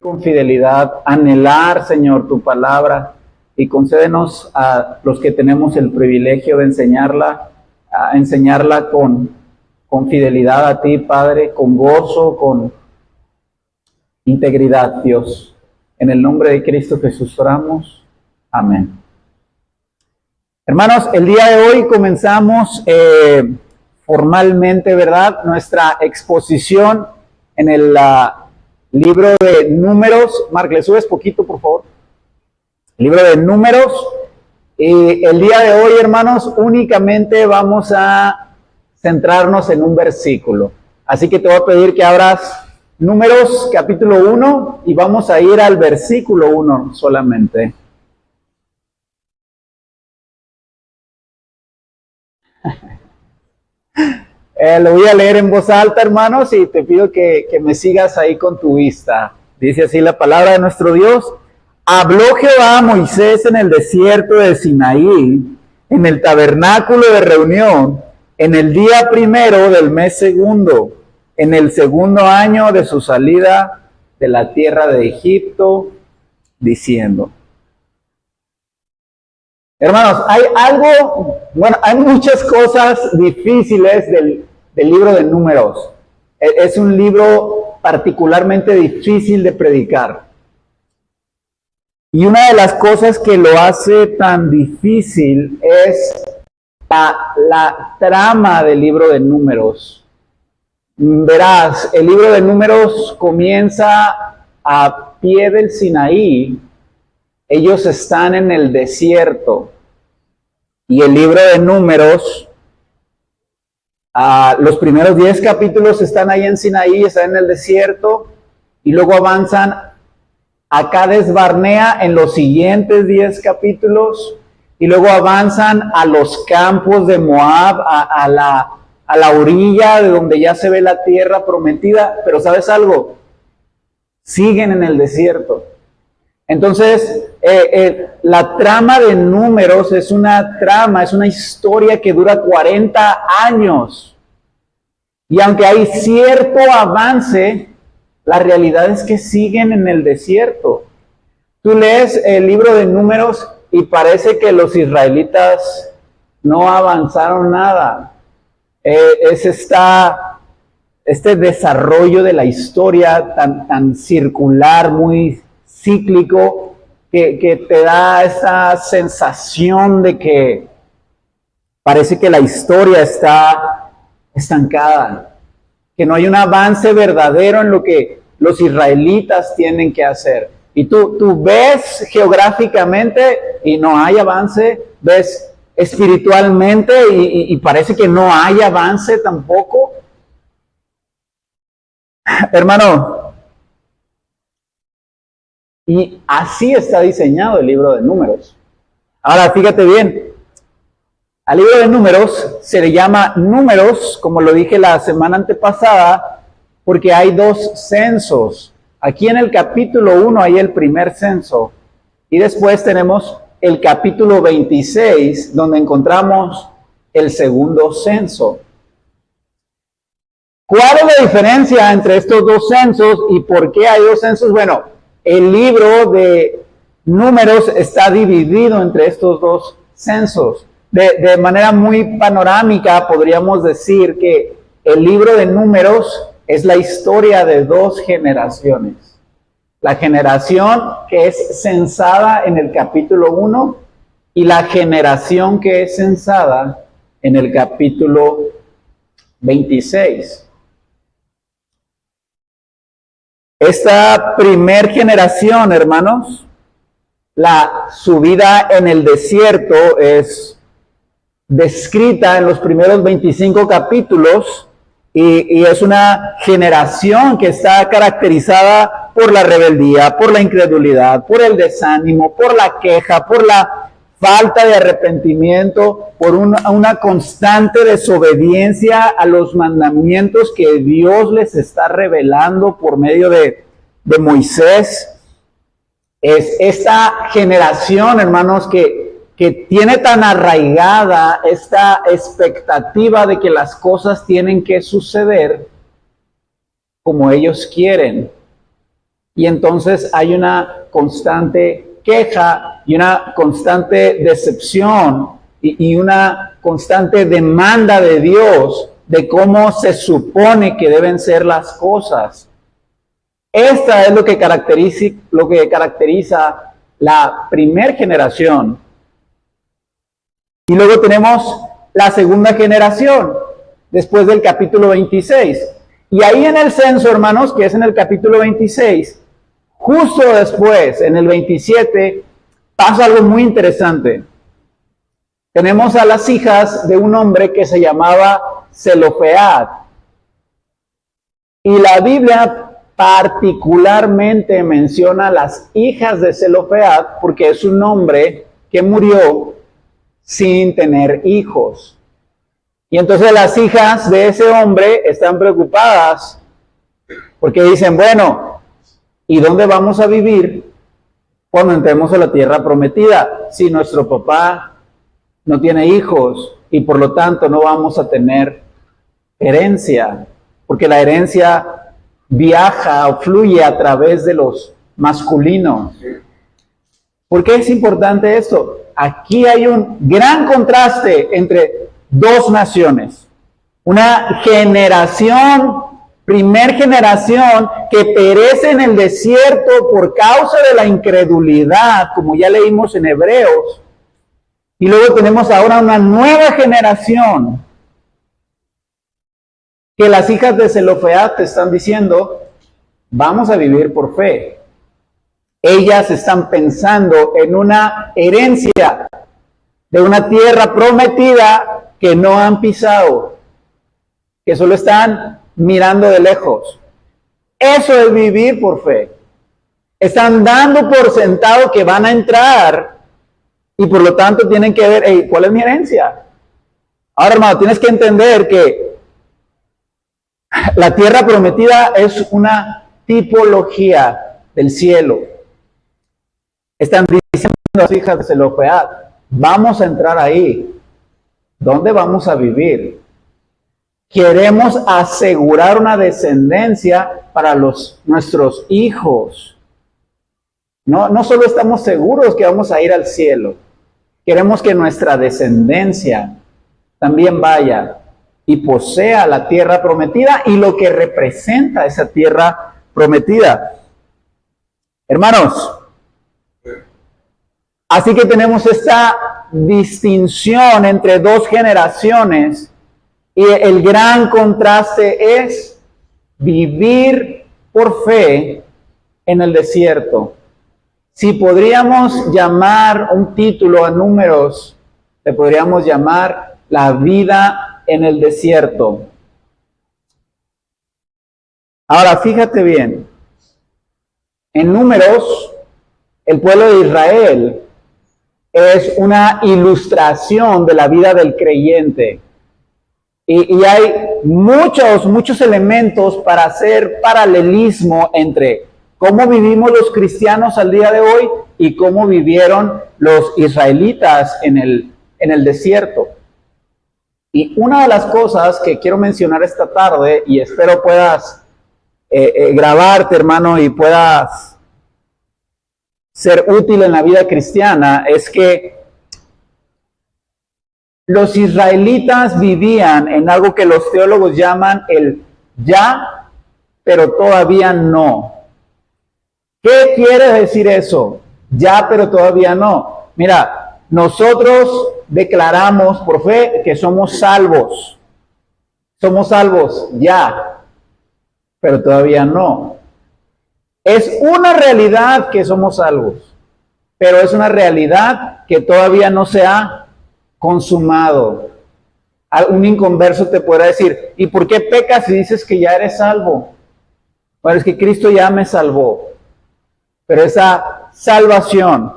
con fidelidad, anhelar, Señor, tu palabra y concédenos a los que tenemos el privilegio de enseñarla, a enseñarla con fidelidad a ti, Padre, con gozo, con integridad, Dios. En el nombre de Cristo Jesús oramos. Amén. Hermanos, el día de hoy comenzamos formalmente, ¿verdad?, nuestra exposición en el libro de Números. Marc, ¿le subes poquito, por favor? Libro de Números. Y el día de hoy, hermanos, únicamente vamos a centrarnos en un versículo. Así que te voy a pedir que abras Números capítulo 1 y vamos a ir al versículo 1 solamente. Lo voy a leer en voz alta, hermanos, y te pido que me sigas ahí con tu vista. Dice así la palabra de nuestro Dios. Habló Jehová a Moisés en el desierto de Sinaí, en el tabernáculo de reunión, en el día primero del mes segundo, en el segundo año de su salida de la tierra de Egipto, diciendo. Hermanos, hay muchas cosas difíciles del libro de Números. Es un libro particularmente difícil de predicar. Y una de las cosas que lo hace tan difícil es la trama del libro de Números. Verás, el libro de Números comienza a pie del Sinaí. Ellos están en el desierto. Y el libro de Números, los primeros 10 capítulos están ahí en Sinaí, están en el desierto, y luego avanzan a Cades Barnea en los siguientes 10 capítulos, y luego avanzan a los campos de Moab, a la orilla de donde ya se ve la tierra prometida. Pero ¿sabes algo? Siguen en el desierto. Entonces, la trama de Números es una historia que dura 40 años. Y aunque hay cierto avance, la realidad es que siguen en el desierto. Tú lees el libro de Números y parece que los israelitas no avanzaron nada. Es este desarrollo de la historia tan circular, muy cíclico, que te da esa sensación de que parece que la historia está estancada, que no hay un avance verdadero en lo que los israelitas tienen que hacer. Y tú ves geográficamente y no hay avance, ves espiritualmente y parece que no hay avance tampoco. Hermano, y así está diseñado el libro de Números. Ahora, fíjate bien, al libro de Números se le llama Números, como lo dije la semana antepasada, porque hay 2 censos. Aquí en el capítulo 1 hay el primer censo, y después tenemos el capítulo 26, donde encontramos el segundo censo. ¿Cuál es la diferencia entre estos 2 censos y por qué hay 2 censos? Bueno, el libro de Números está dividido entre estos 2 censos. De manera muy panorámica podríamos decir que el libro de Números es la historia de 2 generaciones. La generación que es censada en el capítulo 1 y la generación que es censada en el capítulo 26. Esta primer generación, hermanos, su vida en el desierto es descrita en los primeros 25 capítulos y es una generación que está caracterizada por la rebeldía, por la incredulidad, por el desánimo, por la queja, por la falta de arrepentimiento, por una constante desobediencia a los mandamientos que Dios les está revelando por medio de Moisés. Es esta generación, hermanos, que tiene tan arraigada esta expectativa de que las cosas tienen que suceder como ellos quieren. y entonces hay una constante queja y una constante decepción y una constante demanda de Dios de cómo se supone que deben ser las cosas. Esta es lo que caracteriza la primera generación. Y luego tenemos la segunda generación, después del capítulo 26. Y ahí en el censo, hermanos, que es en el capítulo 26, justo después, en el 27, pasa algo muy interesante. Tenemos a las hijas de un hombre que se llamaba Zelofead. Y la Biblia particularmente menciona a las hijas de Zelofead porque es un hombre que murió sin tener hijos. Y entonces las hijas de ese hombre están preocupadas porque dicen, bueno, ¿y dónde vamos a vivir cuando entremos a la tierra prometida? Si nuestro papá no tiene hijos y por lo tanto no vamos a tener herencia, porque la herencia viaja o fluye a través de los masculinos. ¿Por qué es importante esto? Aquí hay un gran contraste entre dos naciones. Una generación, primer generación, que perece en el desierto por causa de la incredulidad, como ya leímos en Hebreos. Y luego tenemos ahora una nueva generación, que las hijas de Zelofead te están diciendo, vamos a vivir por fe. Ellas están pensando en una herencia de una tierra prometida que no han pisado, que solo están mirando de lejos. Eso es vivir por fe. Están dando por sentado que van a entrar y por lo tanto tienen que ver, hey, ¿cuál es mi herencia? Ahora, hermano, tienes que entender que la tierra prometida es una tipología del cielo. Están diciendo a las hijas de Zelofead, vamos a entrar ahí. ¿Dónde vamos a vivir? Queremos asegurar una descendencia para nuestros hijos. No solo estamos seguros que vamos a ir al cielo, queremos que nuestra descendencia también vaya y posea la tierra prometida y lo que representa esa tierra prometida. Hermanos, así que tenemos esta distinción entre dos generaciones y el gran contraste es vivir por fe en el desierto. Si podríamos llamar un título a Números, le podríamos llamar la vida en el desierto. Ahora, fíjate bien, en Números, el pueblo de Israel es una ilustración de la vida del creyente. Y hay muchos elementos para hacer paralelismo entre cómo vivimos los cristianos al día de hoy y cómo vivieron los israelitas en el desierto. Y una de las cosas que quiero mencionar esta tarde, y espero puedas grabarte, hermano, y puedas ser útil en la vida cristiana, es que los israelitas vivían en algo que los teólogos llaman el ya, pero todavía no. ¿Qué quiere decir eso? Ya, pero todavía no. Mira, nosotros declaramos por fe que somos salvos. Somos salvos ya, pero todavía no. Es una realidad que somos salvos, pero es una realidad que todavía no se ha consumado. Un inconverso te podrá decir, ¿y por qué pecas si dices que ya eres salvo? Bueno, es que Cristo ya me salvó, pero esa salvación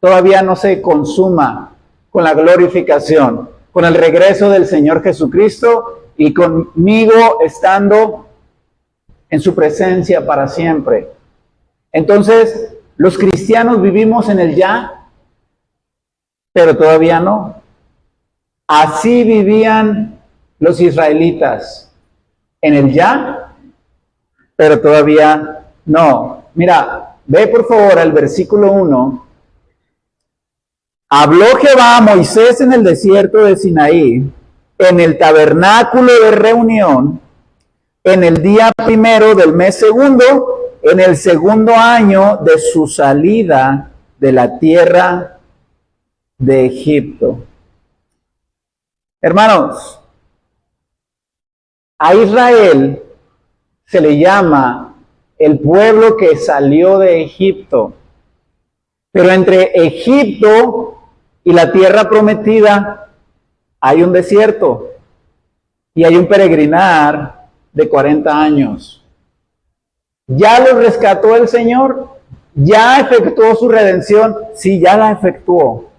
todavía no se consuma con la glorificación, con el regreso del Señor Jesucristo y conmigo estando en su presencia para siempre. Entonces, los cristianos vivimos en el ya, pero todavía no. Así vivían los israelitas, en el ya, pero todavía no. Mira, ve por favor al versículo 1. Habló Jehová a Moisés en el desierto de Sinaí, en el tabernáculo de reunión, en el día primero del mes segundo, en el segundo año de su salida de la tierra de Egipto. Hermanos, a Israel se le llama el pueblo que salió de Egipto. Pero entre Egipto y la tierra prometida hay un desierto y hay un peregrinar de 40 años. ¿Ya los rescató el Señor? ¿Ya efectuó su redención? Sí, ya la efectuó.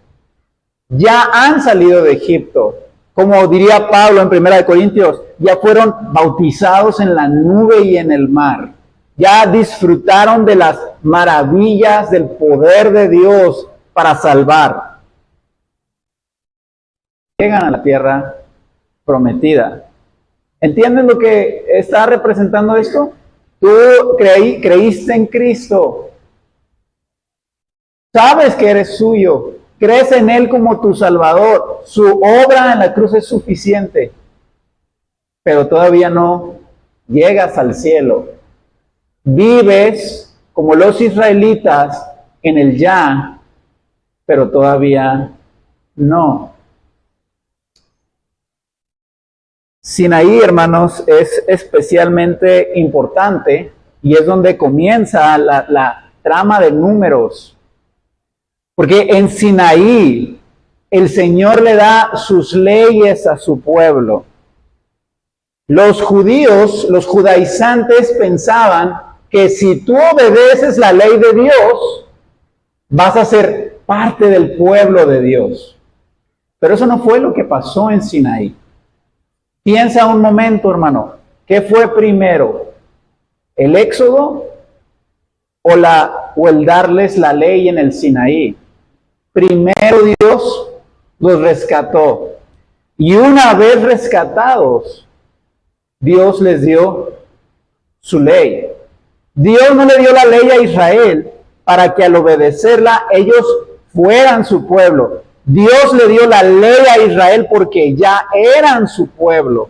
Ya han salido de Egipto. Como diría Pablo en 1 Corintios, ya fueron bautizados en la nube y en el mar. Ya disfrutaron de las maravillas del poder de Dios para salvar. Llegan a la tierra prometida. ¿Entienden lo que está representando esto? Tú creíste en Cristo. Sabes que eres suyo. Crees en Él como tu Salvador. Su obra en la cruz es suficiente. Pero todavía no llegas al cielo. Vives como los israelitas en el ya, pero todavía no. Sinaí, hermanos, es especialmente importante y es donde comienza la trama de Números. Porque en Sinaí el Señor le da sus leyes a su pueblo. Los judíos, los judaizantes pensaban que si tú obedeces la ley de Dios, vas a ser parte del pueblo de Dios. Pero eso no fue lo que pasó en Sinaí. Piensa un momento, hermano, ¿qué fue primero? ¿El éxodo o el darles la ley en el Sinaí? Primero Dios los rescató. Y una vez rescatados, Dios les dio su ley. Dios no le dio la ley a Israel para que al obedecerla ellos fueran su pueblo. Dios le dio la ley a Israel porque ya eran su pueblo.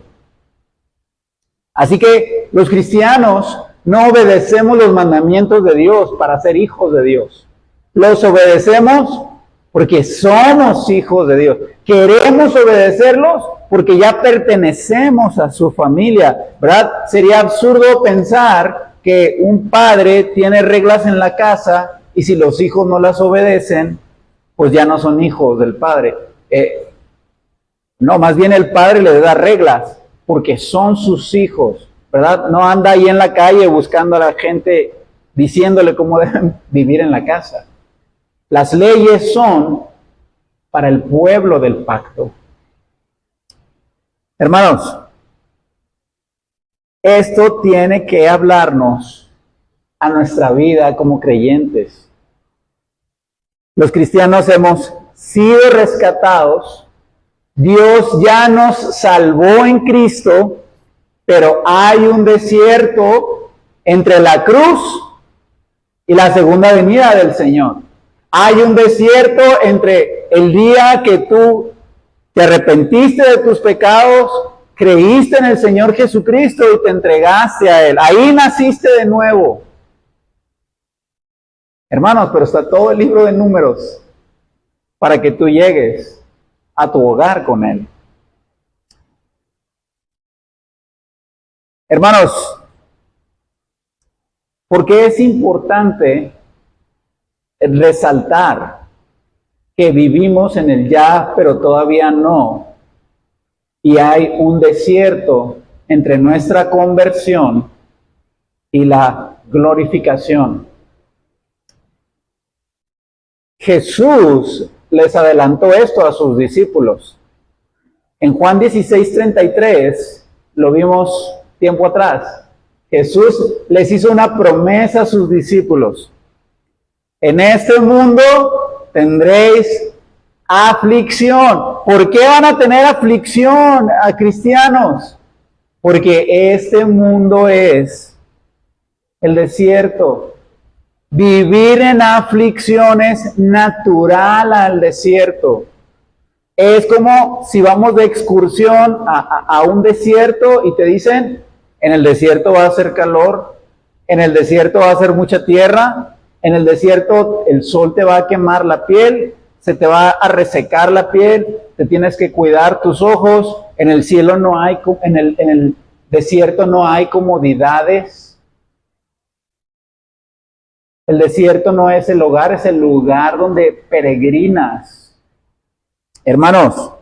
Así que los cristianos no obedecemos los mandamientos de Dios para ser hijos de Dios. Los obedecemos porque somos hijos de Dios. Queremos obedecerlos porque ya pertenecemos a su familia, ¿verdad? Sería absurdo pensar que un padre tiene reglas en la casa y si los hijos no las obedecen, pues ya no son hijos del padre. No, más bien el padre le da reglas porque son sus hijos, ¿verdad? No anda ahí en la calle buscando a la gente diciéndole cómo deben vivir en la casa. Las leyes son para el pueblo del pacto. Hermanos, esto tiene que hablarnos a nuestra vida como creyentes. Los cristianos hemos sido rescatados. Dios ya nos salvó en Cristo, pero hay un desierto entre la cruz y la segunda venida del Señor. Hay un desierto entre el día que tú te arrepentiste de tus pecados, creíste en el Señor Jesucristo y te entregaste a Él. Ahí naciste de nuevo. Hermanos, pero está todo el libro de Números para que tú llegues a tu hogar con Él. Hermanos, ¿por qué es importante resaltar que vivimos en el ya, pero todavía no? Y hay un desierto entre nuestra conversión y la glorificación. Jesús les adelantó esto a sus discípulos. En Juan 16:33, lo vimos tiempo atrás, Jesús les hizo una promesa a sus discípulos. En este mundo tendréis aflicción. ¿Por qué van a tener aflicción a cristianos? Porque este mundo es el desierto. Vivir en aflicción es natural al desierto. Es como si vamos de excursión a un desierto y te dicen, en el desierto va a hacer calor, en el desierto va a hacer mucha tierra, en el desierto el sol te va a quemar la piel, se te va a resecar la piel, te tienes que cuidar tus ojos, en el cielo no hay, en el desierto no hay comodidades. El desierto no es el hogar, es el lugar donde peregrinas. Hermanos,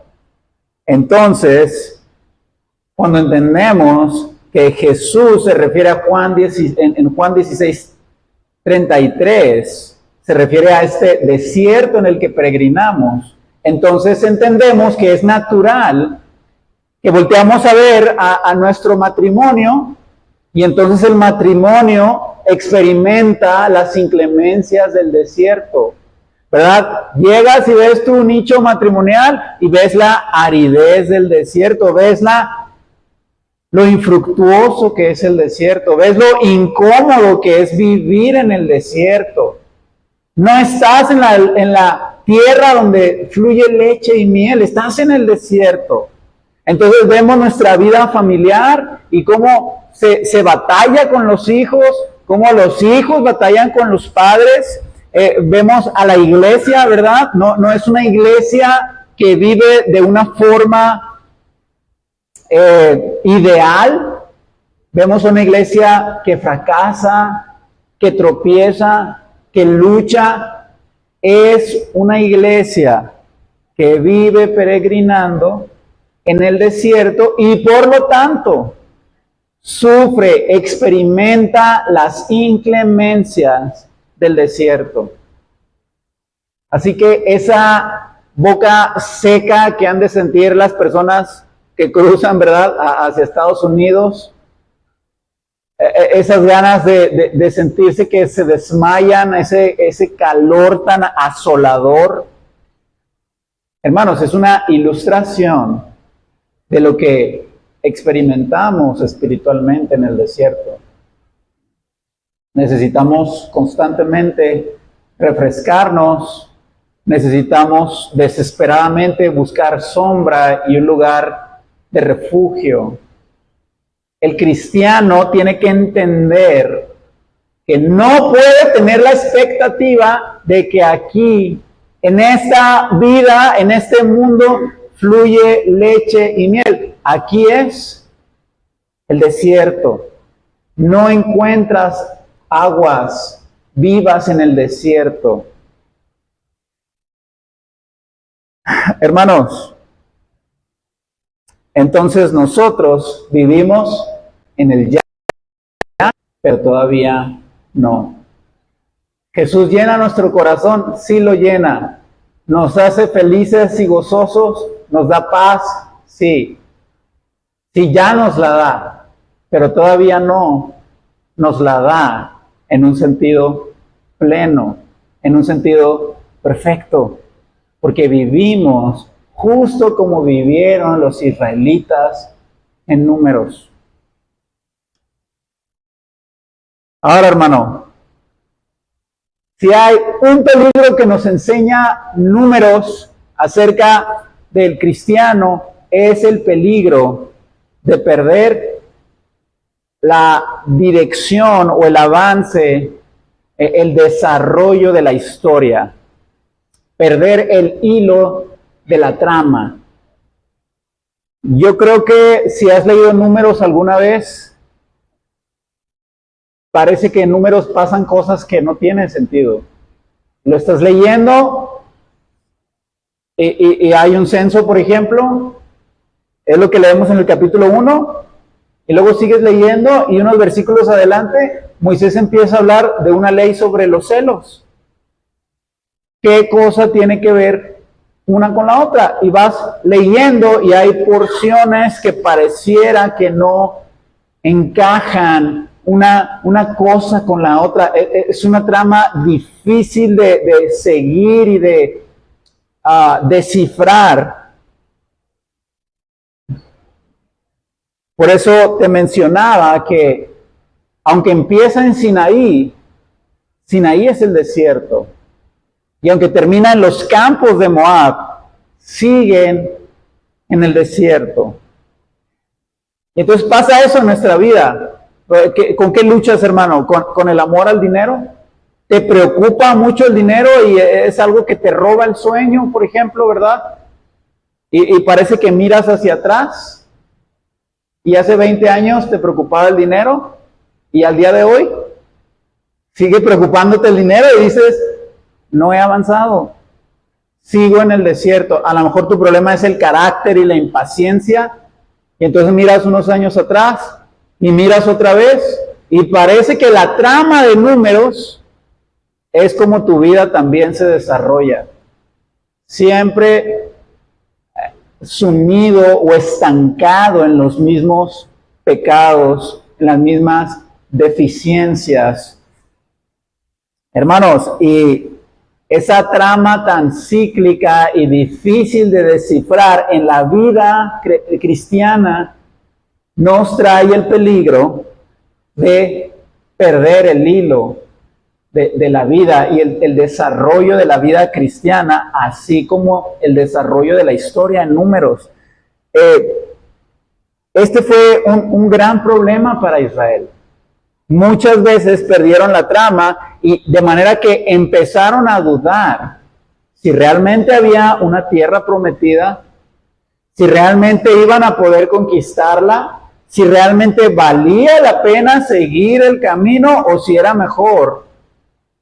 entonces, cuando entendemos que Jesús se refiere a en Juan 16, 33, se refiere a este desierto en el que peregrinamos, entonces entendemos que es natural que volteamos a ver a nuestro matrimonio y entonces el matrimonio experimenta las inclemencias del desierto, ¿verdad? Llegas y ves tu nicho matrimonial y ves la aridez del desierto, ves lo infructuoso que es el desierto, ves lo incómodo que es vivir en el desierto. No estás en la tierra donde fluye leche y miel, estás en el desierto. Entonces vemos nuestra vida familiar y cómo se batalla con los hijos, cómo los hijos batallan con los padres. Vemos a la iglesia, ¿verdad? No es una iglesia que vive de una forma ideal. Vemos una iglesia que fracasa, que tropieza, que lucha. Es una iglesia que vive peregrinando en el desierto y por lo tanto sufre, experimenta las inclemencias del desierto. Así que esa boca seca que han de sentir las personas que cruzan, ¿verdad?, hacia Estados Unidos, esas ganas de sentirse que se desmayan, ese calor tan asolador. Hermanos, es una ilustración de lo que experimentamos espiritualmente en el desierto. Necesitamos constantemente refrescarnos, necesitamos desesperadamente buscar sombra y un lugar de refugio. El cristiano tiene que entender que no puede tener la expectativa de que aquí, en esta vida, en este mundo, fluye leche y miel. Aquí es el desierto. No encuentras aguas vivas en el desierto. Hermanos, entonces nosotros vivimos en el ya, pero todavía no. Jesús llena nuestro corazón, sí lo llena. Nos hace felices y gozosos, nos da paz, sí. Sí, ya nos la da, pero todavía no nos la da en un sentido pleno, en un sentido perfecto, porque vivimos justo como vivieron los israelitas en Números. Ahora, hermano, si hay un peligro que nos enseña Números acerca del cristiano, es el peligro de perder la dirección o el avance, el desarrollo de la historia, perder el hilo de la trama. Yo creo que si has leído Números alguna vez, parece que en Números pasan cosas que no tienen sentido. Lo estás leyendo y hay un censo, por ejemplo, es lo que leemos en el capítulo 1, y luego sigues leyendo y unos versículos adelante, Moisés empieza a hablar de una ley sobre los celos. ¿Qué cosa tiene que ver una con la otra? Y vas leyendo y hay porciones que pareciera que no encajan una cosa con la otra. Es una trama difícil de seguir y de descifrar. Por eso te mencionaba que, aunque empieza en Sinaí, Sinaí es el desierto. Y aunque termina en los campos de Moab, siguen en el desierto. Y entonces pasa eso en nuestra vida. ¿Con qué luchas, hermano? ¿Con el amor al dinero? ¿Te preocupa mucho el dinero y es algo que te roba el sueño, por ejemplo, verdad? Y parece que miras hacia atrás y hace 20 años te preocupaba el dinero y al día de hoy sigue preocupándote el dinero y dices, no he avanzado, sigo en el desierto. A lo mejor tu problema es el carácter y la impaciencia y entonces miras unos años atrás y miras otra vez y parece que la trama de números es como tu vida también se desarrolla. Siempre sumido o estancado en los mismos pecados, en las mismas deficiencias. Hermanos, y esa trama tan cíclica y difícil de descifrar en la vida cristiana nos trae el peligro de perder el hilo de la vida y el desarrollo de la vida cristiana, así como el desarrollo de la historia en números. Este fue un gran problema para Israel. Muchas veces perdieron la trama y de manera que empezaron a dudar si realmente había una tierra prometida, si realmente iban a poder conquistarla, si realmente valía la pena seguir el camino o si era mejor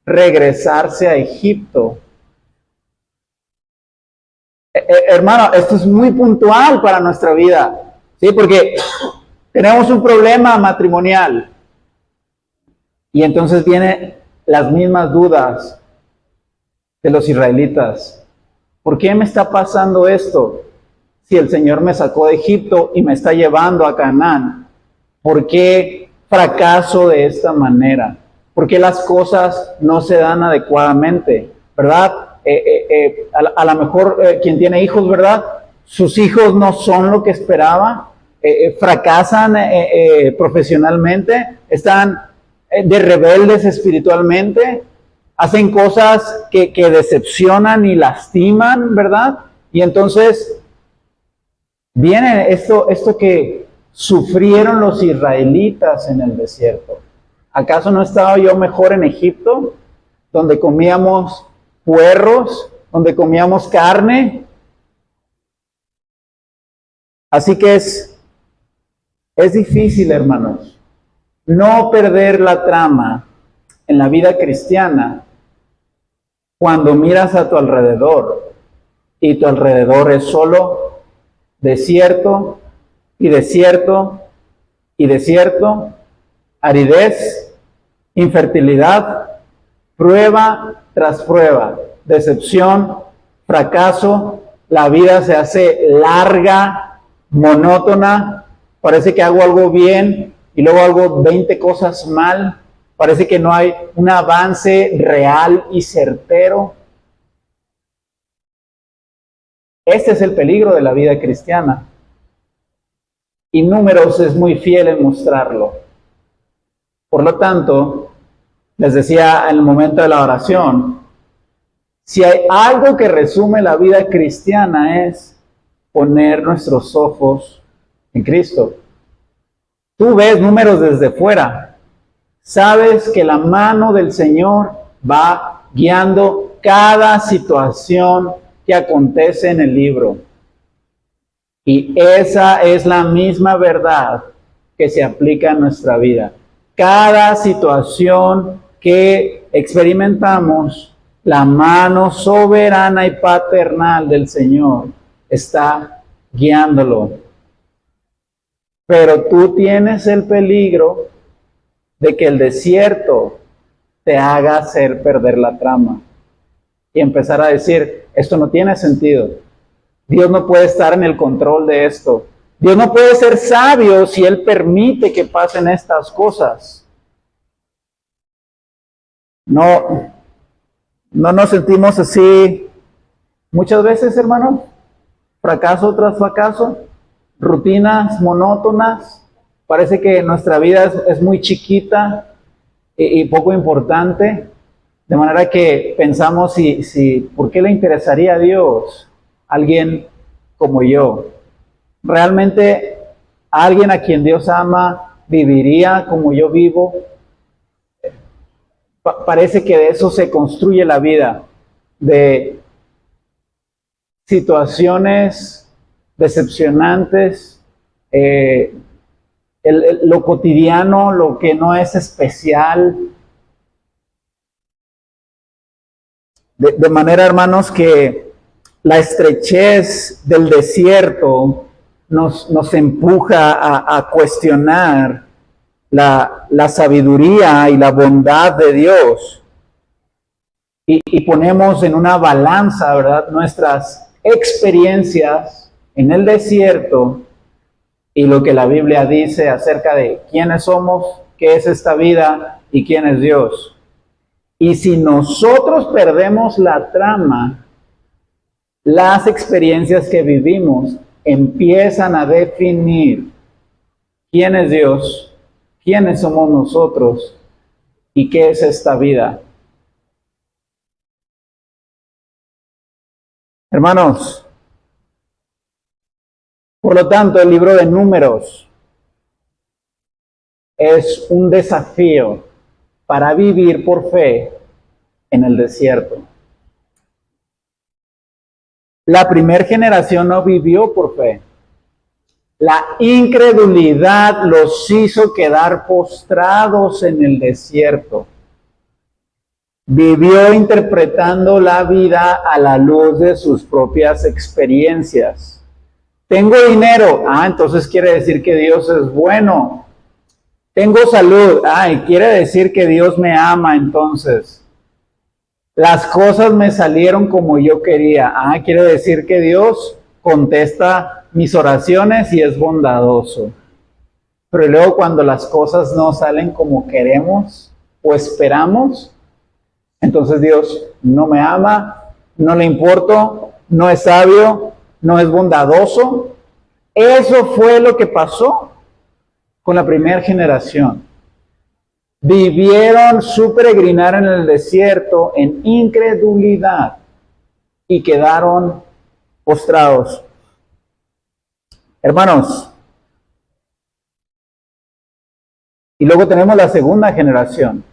regresarse a Egipto. Hermano, esto es muy puntual para nuestra vida, ¿sí? Porque tenemos un problema matrimonial y entonces vienen las mismas dudas de los israelitas. ¿Por qué me está pasando esto? Si el Señor me sacó de Egipto y me está llevando a Canaán, ¿por qué fracaso de esta manera? ¿Por qué las cosas no se dan adecuadamente? ¿Verdad? A lo mejor quien tiene hijos, ¿verdad? Sus hijos no son lo que esperaba, fracasan profesionalmente, están de rebeldes espiritualmente, hacen cosas que decepcionan y lastiman, ¿verdad? Y entonces viene esto que sufrieron los israelitas en el desierto. ¿Acaso no estaba yo mejor en Egipto, donde comíamos puerros, donde comíamos carne? Así que es difícil, hermanos, no perder la trama en la vida cristiana cuando miras a tu alrededor y tu alrededor es solo desierto y desierto y desierto, aridez, infertilidad, prueba tras prueba, decepción, fracaso, la vida se hace larga, monótona, parece que hago algo bien y luego hago 20 cosas mal, parece que no hay un avance real y certero. Este es el peligro de la vida cristiana. Y Números es muy fiel en mostrarlo. Por lo tanto, les decía en el momento de la oración, si hay algo que resume la vida cristiana es poner nuestros ojos en Cristo. Tú ves Números desde fuera, sabes que la mano del Señor va guiando cada situación que acontece en el libro. Y esa es la misma verdad que se aplica a nuestra vida. Cada situación que experimentamos, la mano soberana y paternal del Señor está guiándolo. Pero tú tienes el peligro de que el desierto te haga hacer perder la trama y empezar a decir, esto no tiene sentido. Dios no puede estar en el control de esto. Dios no puede ser sabio si Él permite que pasen estas cosas. No nos sentimos así muchas veces, hermano. Fracaso tras fracaso, rutinas monótonas. Parece que nuestra vida es muy chiquita y poco importante. De manera que pensamos ¿por qué le interesaría a Dios alguien como yo? ¿Realmente alguien a quien Dios ama viviría como yo vivo? Parece que de eso se construye la vida, de situaciones decepcionantes, lo cotidiano, lo que no es especial. De manera, hermanos, que la estrechez del desierto nos empuja a cuestionar la sabiduría y la bondad de Dios. Y ponemos en una balanza, ¿verdad?, nuestras experiencias en el desierto y lo que la Biblia dice acerca de quiénes somos, qué es esta vida y quién es Dios. Y si nosotros perdemos la trama, las experiencias que vivimos empiezan a definir quién es Dios, quiénes somos nosotros y qué es esta vida. Hermanos, por lo tanto, el libro de Números es un desafío para vivir por fe en el desierto. La primera generación no vivió por fe. La incredulidad los hizo quedar postrados en el desierto. Vivió interpretando la vida a la luz de sus propias experiencias. Tengo dinero, entonces quiere decir que Dios es bueno. Tengo salud, quiere decir que Dios me ama entonces. Las cosas me salieron como yo quería, quiere decir que Dios contesta mis oraciones y es bondadoso. Pero luego cuando las cosas no salen como queremos o esperamos, entonces Dios no me ama, no le importo, no es sabio, no es bondadoso. Eso fue lo que pasó con la primera generación. Vivieron su peregrinar en el desierto en incredulidad y quedaron postrados. Hermanos, y luego tenemos la segunda generación,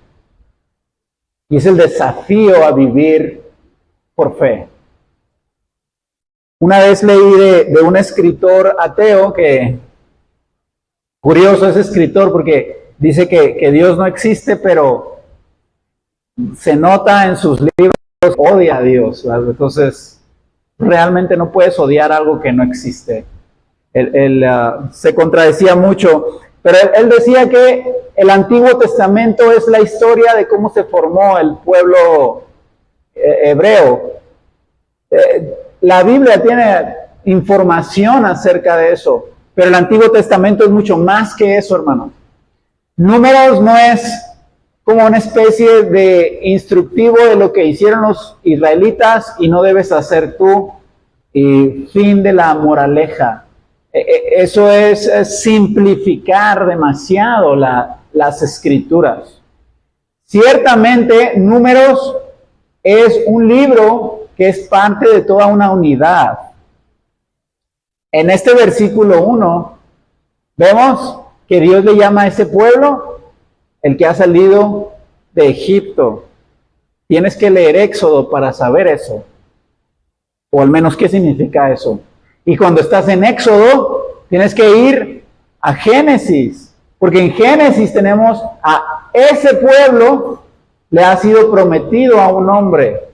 y es el desafío a vivir por fe. Una vez leí de un escritor ateo que, curioso ese escritor porque dice que Dios no existe, pero se nota en sus libros, odia a Dios, ¿verdad? Entonces, realmente no puedes odiar algo que no existe. Él se contradecía mucho, pero él decía que el Antiguo Testamento es la historia de cómo se formó el pueblo hebreo. La Biblia tiene información acerca de eso, pero el Antiguo Testamento es mucho más que eso, hermano. Números no es como una especie de instructivo de lo que hicieron los israelitas y no debes hacer tú, y fin de la moraleja. Eso es simplificar demasiado las escrituras. Ciertamente, Números es un libro que es parte de toda una unidad. En este versículo 1, vemos que Dios le llama a ese pueblo el que ha salido de Egipto. Tienes que leer Éxodo para saber eso, o al menos qué significa eso. Y cuando estás en Éxodo, tienes que ir a Génesis, porque en Génesis tenemos a ese pueblo, le ha sido prometido a un hombre,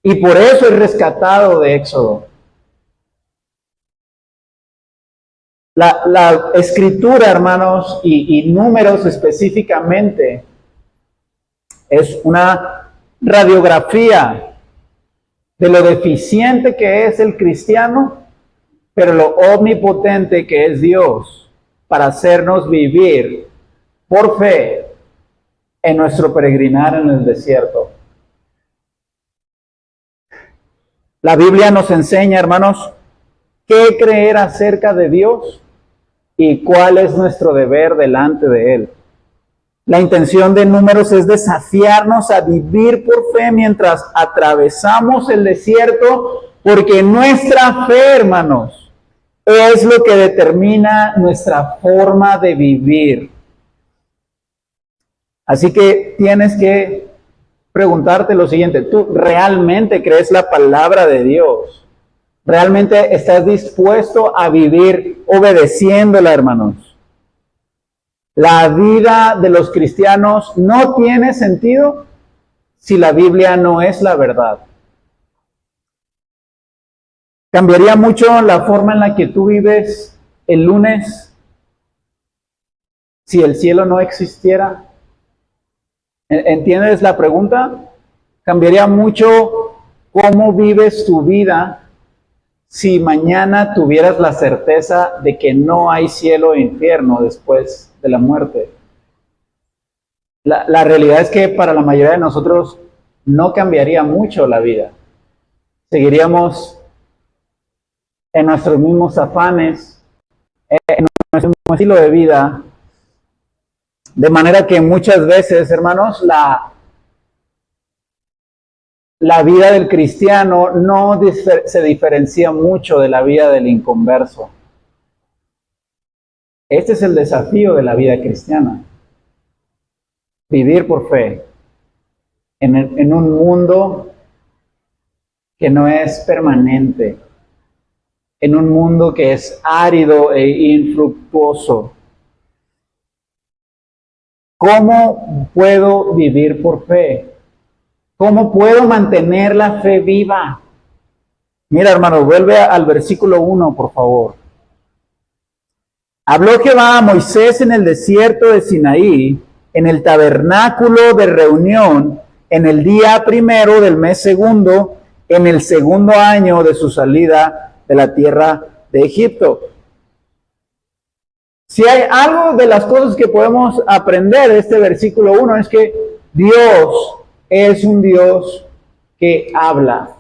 y por eso es rescatado de Éxodo. La escritura, hermanos, y Números específicamente, es una radiografía de lo deficiente que es el cristiano, pero lo omnipotente que es Dios para hacernos vivir por fe en nuestro peregrinar en el desierto. La Biblia nos enseña, hermanos, qué creer acerca de Dios y cuál es nuestro deber delante de Él. La intención de Números es desafiarnos a vivir por fe mientras atravesamos el desierto, porque nuestra fe, hermanos, es lo que determina nuestra forma de vivir. Así que tienes que preguntarte lo siguiente: ¿tú realmente crees la palabra de Dios? ¿Realmente estás dispuesto a vivir obedeciéndola, hermanos? La vida de los cristianos no tiene sentido si la Biblia no es la verdad. ¿Cambiaría mucho la forma en la que tú vives el lunes si el cielo no existiera? ¿Entiendes la pregunta? ¿Cambiaría mucho cómo vives tu vida si mañana tuvieras la certeza de que no hay cielo e infierno después de la muerte? La realidad es que para la mayoría de nosotros no cambiaría mucho la vida. Seguiríamos en nuestros mismos afanes, en nuestro mismo estilo de vida, de manera que muchas veces, hermanos, la vida del cristiano no se diferencia mucho de la vida del inconverso. Este es el desafío de la vida cristiana: vivir por fe en un mundo que no es permanente, en un mundo que es árido e infructuoso. ¿Cómo puedo vivir por fe? ¿Cómo puedo mantener la fe viva? Mira, hermano, vuelve al versículo 1, por favor. Habló Jehová a Moisés en el desierto de Sinaí, en el tabernáculo de reunión, en el día primero del mes segundo, en el segundo año de su salida de la tierra de Egipto. Si hay algo de las cosas que podemos aprender de este versículo 1 es que Dios es un Dios que habla.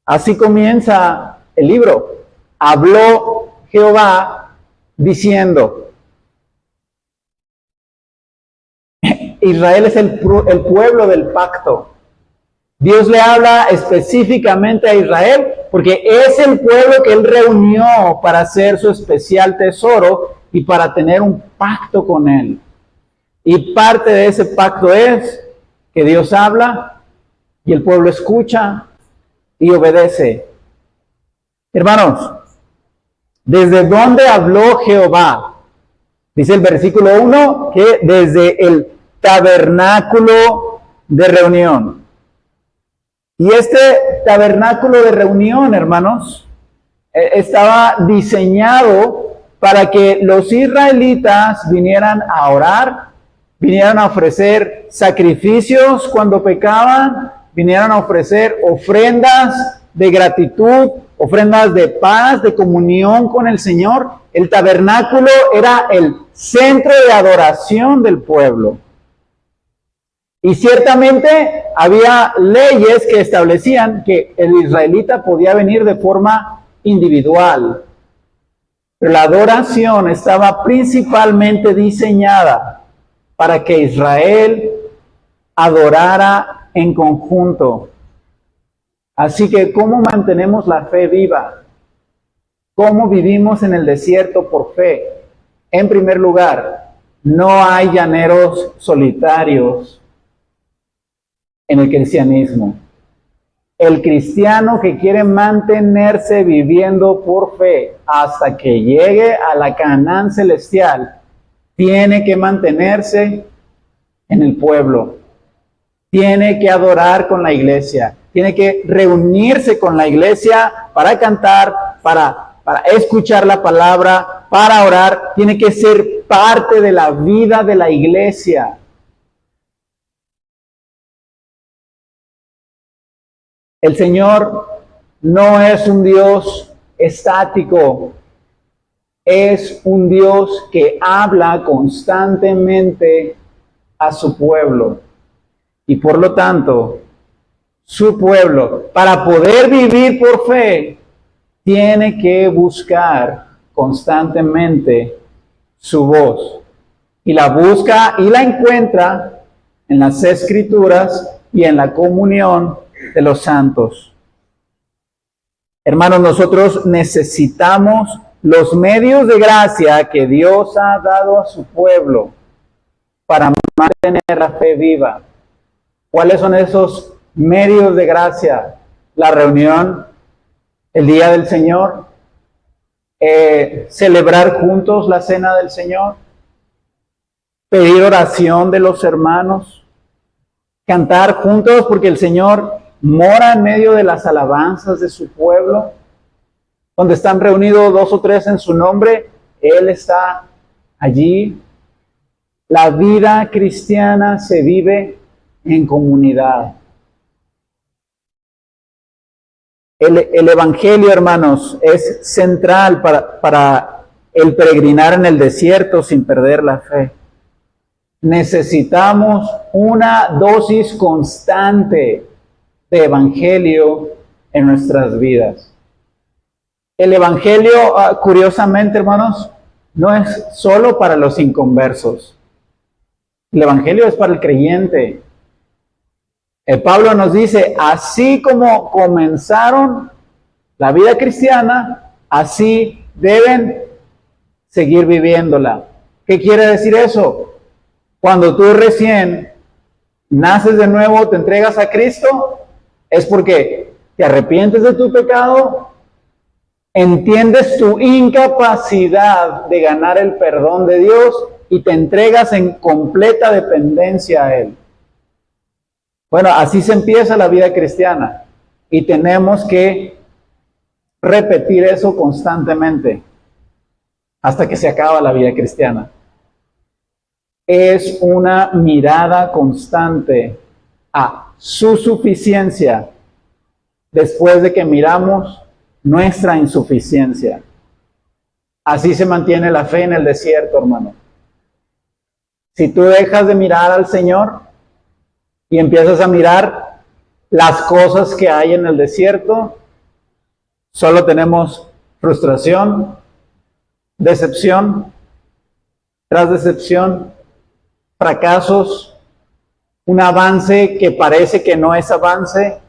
Así comienza el libro. Habló Jehová diciendo. Israel es el pueblo del pacto. Dios le habla específicamente a Israel porque es el pueblo que él reunió para hacer su especial tesoro y para tener un pacto con él. Y parte de ese pacto es que Dios habla y el pueblo escucha y obedece. Hermanos, ¿desde dónde habló Jehová? Dice el versículo 1 que desde el tabernáculo de reunión. Y este tabernáculo de reunión, hermanos, estaba diseñado para que los israelitas vinieran a orar, vinieran a ofrecer sacrificios cuando pecaban, vinieran a ofrecer ofrendas de gratitud, ofrendas de paz, de comunión con el Señor. El tabernáculo era el centro de adoración del pueblo. Y ciertamente había leyes que establecían que el israelita podía venir de forma individual. Pero la adoración estaba principalmente diseñada para que Israel adorara en conjunto. Así que, ¿cómo mantenemos la fe viva? ¿Cómo vivimos en el desierto por fe? En primer lugar, no hay llaneros solitarios en el cristianismo. El cristiano que quiere mantenerse viviendo por fe hasta que llegue a la Canaán celestial, tiene que mantenerse en el pueblo. Tiene que adorar con la iglesia. Tiene que reunirse con la iglesia para cantar, para escuchar la palabra, para orar. Tiene que ser parte de la vida de la iglesia. El Señor no es un Dios estático, es un Dios que habla constantemente a su pueblo. Y por lo tanto, su pueblo, para poder vivir por fe, tiene que buscar constantemente su voz. y la busca y la encuentra en las Escrituras y en la comunión de los santos. Hermanos, nosotros necesitamos los medios de gracia que Dios ha dado a su pueblo para mantener la fe viva. ¿Cuáles son esos medios de gracia? La reunión, el día del Señor, celebrar juntos la cena del Señor, pedir oración de los hermanos, cantar juntos porque el Señor mora en medio de las alabanzas de su pueblo. Donde están reunidos 2 o 3 en su nombre, Él está allí. La vida cristiana se vive en comunidad. El Evangelio, hermanos, es central para el peregrinar en el desierto sin perder la fe. Necesitamos una dosis constante de Evangelio en nuestras vidas. El Evangelio, curiosamente, hermanos, no es solo para los inconversos. El Evangelio es para el creyente. Pablo nos dice, así como comenzaron la vida cristiana, así deben seguir viviéndola. ¿Qué quiere decir eso? Cuando tú recién naces de nuevo, te entregas a Cristo, es porque te arrepientes de tu pecado, entiendes tu incapacidad de ganar el perdón de Dios y te entregas en completa dependencia a Él. Bueno, así se empieza la vida cristiana y tenemos que repetir eso constantemente hasta que se acaba la vida cristiana. Es una mirada constante a su suficiencia después de que miramos nuestra insuficiencia. Así se mantiene la fe en el desierto, hermano. Si tú dejas de mirar al Señor y empiezas a mirar las cosas que hay en el desierto, solo tenemos frustración, decepción tras decepción, fracasos, un avance que parece que no es avance,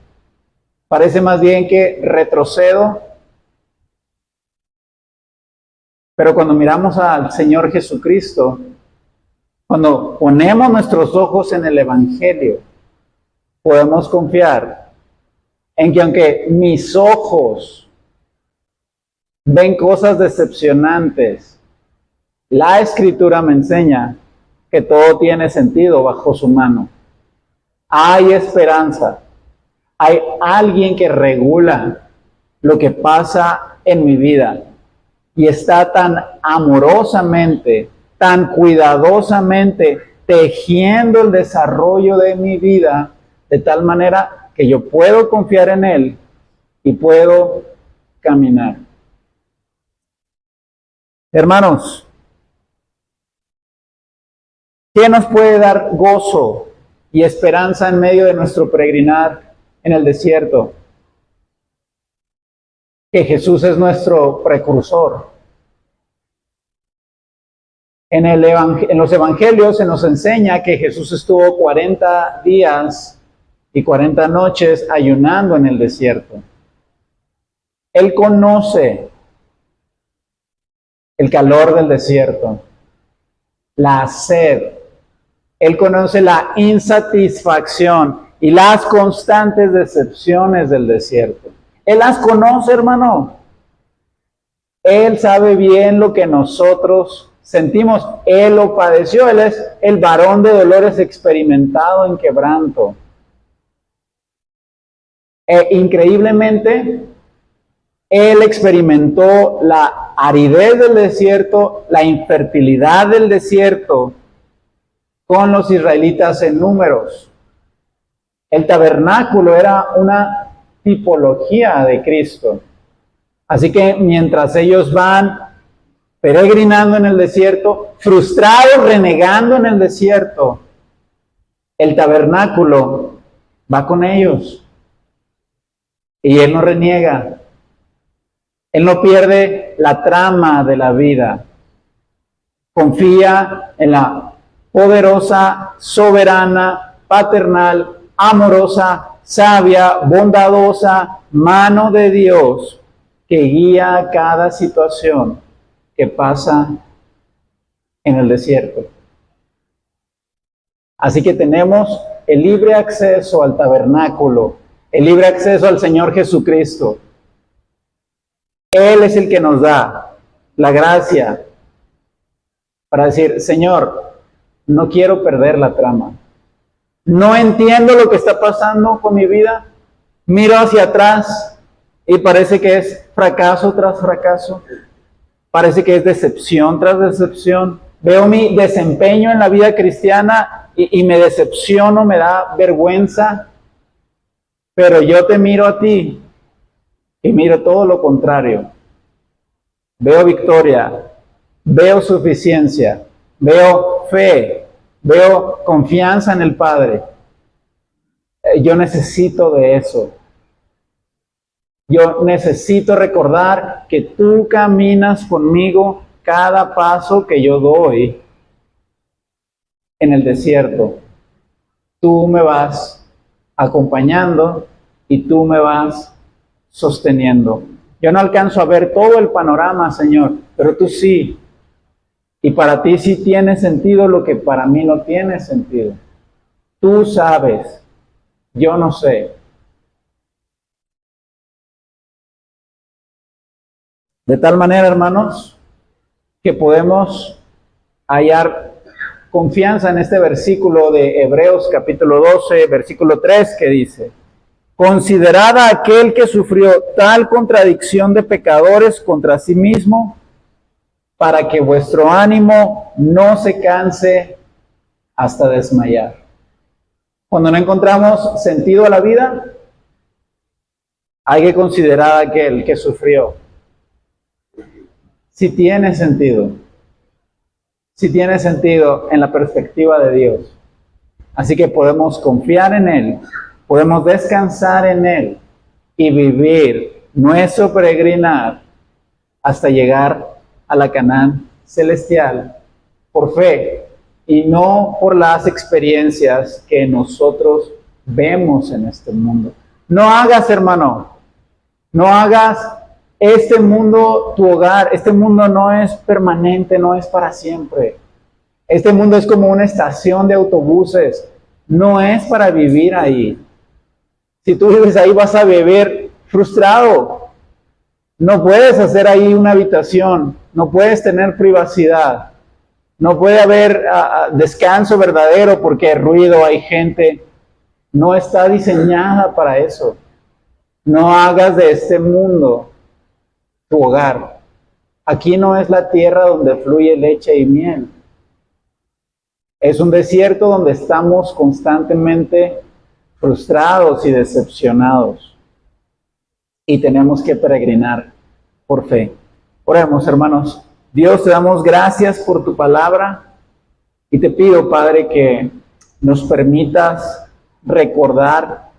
parece más bien que retrocedo. Pero cuando miramos al Señor Jesucristo, cuando ponemos nuestros ojos en el Evangelio, podemos confiar en que aunque mis ojos ven cosas decepcionantes, la Escritura me enseña que todo tiene sentido bajo su mano. Hay esperanza. Hay alguien que regula lo que pasa en mi vida y está tan amorosamente, tan cuidadosamente tejiendo el desarrollo de mi vida de tal manera que yo puedo confiar en Él y puedo caminar. Hermanos, ¿qué nos puede dar gozo y esperanza en medio de nuestro peregrinar en el desierto? Que Jesús es nuestro precursor. En los evangelios se nos enseña que Jesús estuvo 40 días y 40 noches ayunando en el desierto. Él conoce el calor del desierto, la sed. Él conoce la insatisfacción y las constantes decepciones del desierto. Él las conoce, hermano. Él sabe bien lo que nosotros sentimos. Él lo padeció. Él es el varón de dolores experimentado en quebranto. Increíblemente, Él experimentó la aridez del desierto, la infertilidad del desierto con los israelitas en números. El tabernáculo era una tipología de Cristo. Así que mientras ellos van peregrinando en el desierto, frustrados, renegando en el desierto, el tabernáculo va con ellos. Y Él no reniega. Él no pierde la trama de la vida. Confía en la poderosa, soberana, paternal, amorosa, sabia, bondadosa, mano de Dios que guía cada situación que pasa en el desierto. Así que tenemos el libre acceso al tabernáculo, el libre acceso al Señor Jesucristo. Él es el que nos da la gracia para decir, Señor, no quiero perder la trama. No entiendo lo que está pasando con mi vida. Miro hacia atrás y parece que es fracaso tras fracaso. Parece que es decepción tras decepción. Veo mi desempeño en la vida cristiana y me decepciono, me da vergüenza. Pero yo te miro a ti y miro todo lo contrario. Veo victoria, veo suficiencia, veo fe, veo confianza en el Padre. Yo necesito de eso. Yo necesito recordar que tú caminas conmigo cada paso que yo doy en el desierto. Tú me vas acompañando y tú me vas sosteniendo. Yo no alcanzo a ver todo el panorama, Señor, pero tú sí. Y para ti sí tiene sentido lo que para mí no tiene sentido. Tú sabes, yo no sé. De tal manera, hermanos, que podemos hallar confianza en este versículo de Hebreos capítulo 12, versículo 3, que dice: considerad a aquel que sufrió tal contradicción de pecadores contra sí mismo, para que vuestro ánimo no se canse hasta desmayar. Cuando no encontramos sentido a la vida, hay que considerar a aquel que sufrió. Si tiene sentido en la perspectiva de Dios. Así que podemos confiar en Él, podemos descansar en Él y vivir nuestro peregrinar hasta llegar a la Canaán celestial por fe y no por las experiencias que nosotros vemos en este mundo. No hagas, hermano, no hagas este mundo tu hogar. Este mundo no es permanente, no es para siempre. Este mundo es como una estación de autobuses, no es para vivir ahí. Si tú vives ahí vas a vivir frustrado. No puedes hacer ahí una habitación, no puedes tener privacidad, no puede haber descanso verdadero porque hay ruido, hay gente. No está diseñada para eso. No hagas de este mundo tu hogar. Aquí no es la tierra donde fluye leche y miel. Es un desierto donde estamos constantemente frustrados y decepcionados. Y tenemos que peregrinar por fe. Oremos, hermanos. Dios, te damos gracias por tu palabra. Y te pido, Padre, que nos permitas recordar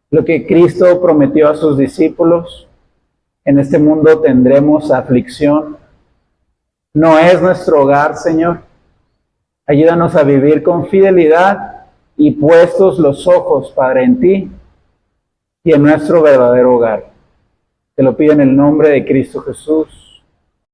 lo que Cristo prometió a sus discípulos. En este mundo tendremos aflicción. No es nuestro hogar, Señor. Ayúdanos a vivir con fidelidad y puestos los ojos, Padre, en ti y en nuestro verdadero hogar. Te lo pido en el nombre de Cristo Jesús.